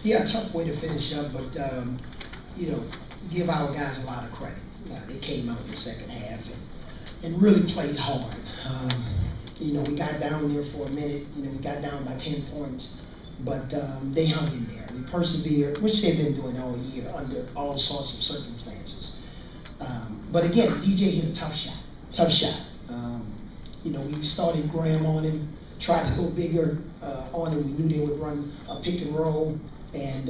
Yeah, tough way to finish up, but you know, give our guys a lot of credit. They came out in the second half and really played hard. You know, we got down there for a minute. You know, we got down by 10 points, but they hung in there. We persevered, which they've been doing all year under all sorts of circumstances. But again, DJ hit a tough shot. Tough shot. You know, we started Graham on him, tried to go bigger on him. We knew they would run a pick and roll, and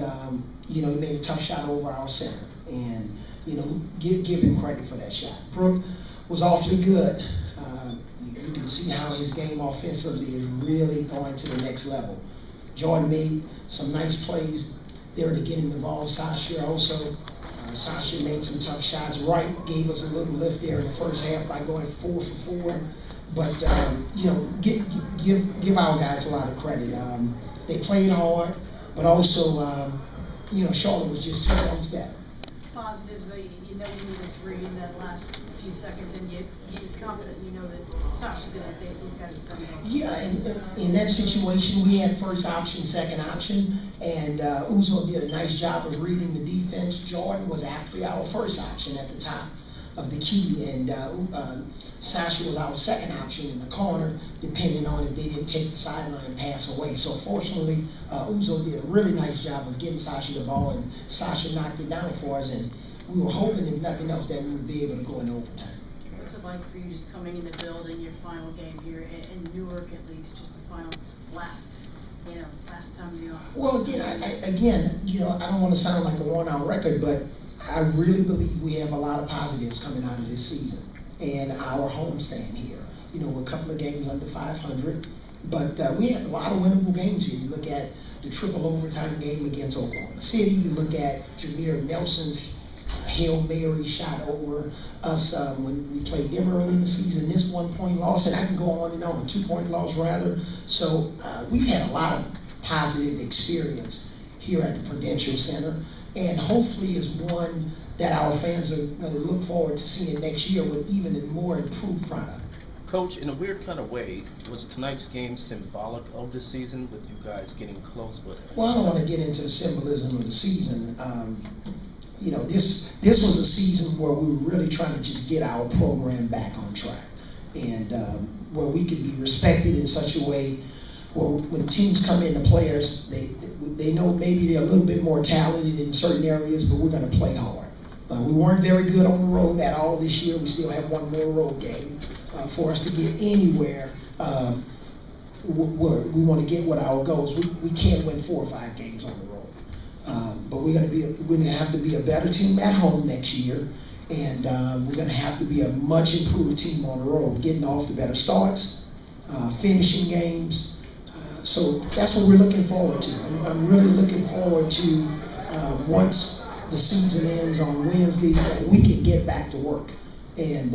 you know, he made a tough shot over our center. And you know, give him credit for that shot. Brook was awfully good. You can see how his game offensively is really going to the next level. Jordan made some nice plays there to get him involved. Sasha also. Sasha made some tough shots. Wright gave us a little lift there in the first half by going 4 for 4. But you know, give our guys a lot of credit. They played hard, but also you know, Charlotte was just 2 points better. Positives that you know you needed 3 in that last few seconds, and you're confident you know that Sasha's going to take these guys are coming off. Yeah, and in that situation, we had first option, second option, and Uzo did a nice job of reading the defense. Jordan was actually our first option at the top of the key, and Sasha was our second option in the corner, depending on if they didn't take the sideline and pass away. So fortunately, Uzo did a really nice job of getting Sasha the ball, and Sasha knocked it down for us, and we were hoping, if nothing else, that we would be able to go in overtime. What's it like for you just coming in the building, your final game here in Newark at least, just the final last time in the office? Well, again, you know, I don't want to sound like a worn-out record, but I really believe we have a lot of positives coming out of this season and our homestand here. You know, we're a couple of games under 500, but we have a lot of winnable games here. You look at the triple overtime game against Oklahoma City. You look at Jameer Nelson's Hail Mary shot over us when we played them early in the season. This 1-point loss, and I can go on and on, 2-point loss rather. So we've had a lot of positive experience here at the Prudential Center, and hopefully is one that our fans are going to look forward to seeing next year with even a more improved product. Coach, in a weird kind of way, was tonight's game symbolic of the season with you guys getting close with it? Well, I don't want to get into the symbolism of the season. You know, this was a season where we were really trying to just get our program back on track, and where we could be respected in such a way where when teams come in, the players, they know maybe they're a little bit more talented in certain areas, but we're going to play hard. We weren't very good on the road at all this year. We still have one more road game for us to get anywhere where we want to get what our goals. We can't win 4 or 5 games on the road. But we're going to have to be a better team at home next year, and we're going to have to be a much improved team on the road, getting off to better starts, finishing games. So that's what we're looking forward to. I'm really looking forward to once the season ends on Wednesday that we can get back to work and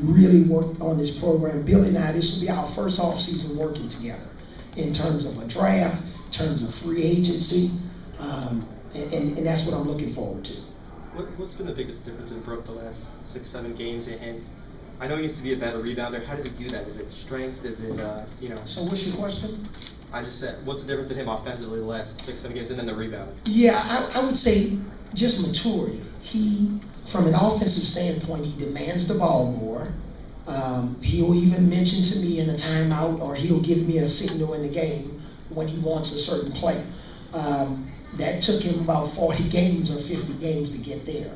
really work on this program. Billy and I, this will be our first off season working together in terms of a draft, in terms of free agency. And that's what I'm looking forward to. What's been the biggest difference in Brook the last 6-7 games? And I know he used to be a better rebounder. How does he do that? Is it strength? Is it, you know? So what's your question? I just said, what's the difference in him offensively the last 6-7 games and then the rebounding? Yeah, I would say just maturity. He, from an offensive standpoint, he demands the ball more. He'll even mention to me in a timeout, or he'll give me a signal in the game when he wants a certain play. That took him about 40 games or 50 games to get there.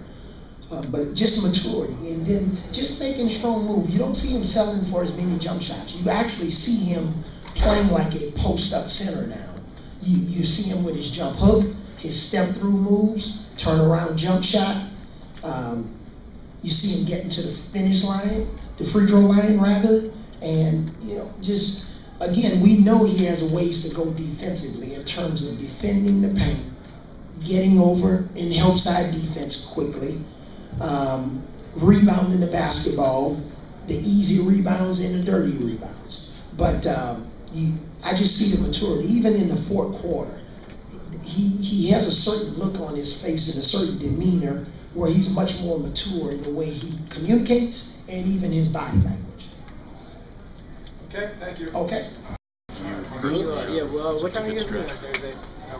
But just maturity, and then just making strong moves. You don't see him selling for as many jump shots. You actually see him playing like a post-up center now. You see him with his jump hook, his step-through moves, turn-around jump shot. You see him getting to the finish line, the free throw line rather, and you know, just again, we know he has ways to go defensively in terms of defending the paint, getting over in help side defense quickly, rebounding the basketball, the easy rebounds and the dirty rebounds. But I just see the maturity. Even in the fourth quarter, he has a certain look on his face and a certain demeanor where he's much more mature in the way he communicates and even his body language. Okay, thank you. Okay. Yeah, well, what time are you guys doing on Thursday? I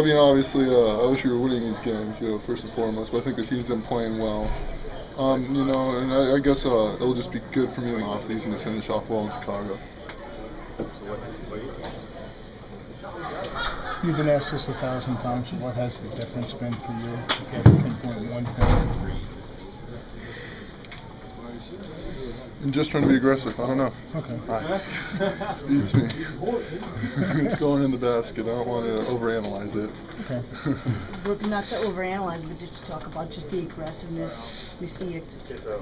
mean, obviously, I wish we were winning these games, first and foremost, but I think the team's been playing well. And I guess it'll just be good for me in the offseason to finish off well in Chicago. You've been asked this 1,000 times. What has the difference been for you? If you had to pinpoint one thing. I'm just trying to be aggressive. I don't know. Okay. Beats me. It's going in the basket. I don't want to overanalyze it. Okay. Brook, not to overanalyze, but just to talk about just the aggressiveness. We see you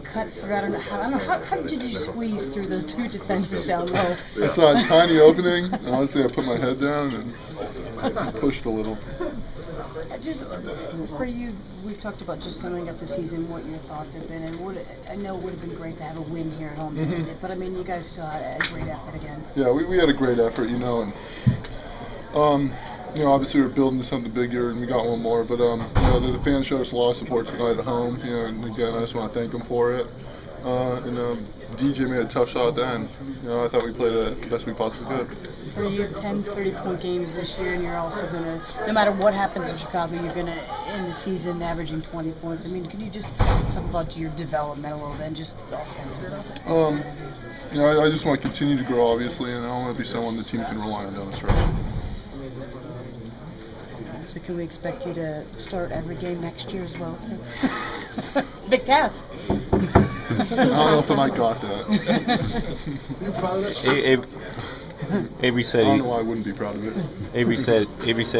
cut through. I don't know how did you squeeze through those two defenders down low? I saw a tiny opening, and honestly, I put my head down and pushed a little. Just for you, we've talked about just summing up the season, what your thoughts have been, and I know it would have been great to have a win here at home, but I mean, you guys still had a great effort again. Yeah, we had a great effort, and obviously we're building to something bigger, and we got one more, but the fans showed us a lot of support tonight at home, and again, I just want to thank them for it. DJ made a tough shot at the end. I thought we played it the best we possibly could. For you, 10 30-point games this year, and you're also going to, no matter what happens in Chicago, you're going to end the season averaging 20 points. I mean, can you just talk about your development a little bit, and just offensively? I just want to continue to grow, obviously, and I want to be someone the team can rely on down the stretch. So can we expect you to start every game next year as well, too? Big Cats. I don't know if I might got that. Avery said I don't know why I wouldn't be proud of it. Avery said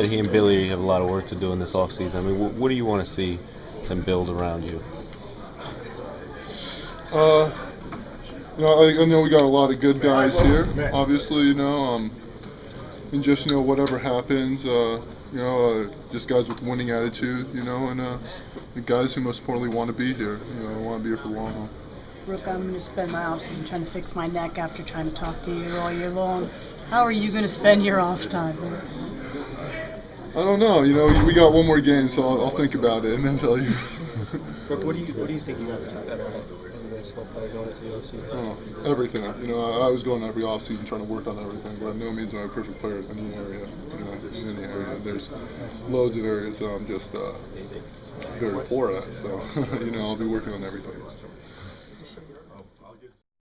he and Billy have a lot of work to do in this offseason. I mean, what do you want to see them build around you? I know we got a lot of good guys here. Obviously, and just whatever happens, just guys with winning attitude, and the guys who most importantly want to be here. Want to be here for the long haul. Brook, I'm going to spend my offseason trying to fix my neck after trying to talk to you all year long. How are you going to spend your off time, Brook? I don't know. We got one more game, so I'll think about it and then tell you. Brook, what do you think you have to do better as a baseball player going into the offseason? Everything. I was going every offseason trying to work on everything, but no means I'm a perfect player in any area. In any area, there's loads of areas that I'm just very poor at. So I'll be working on everything.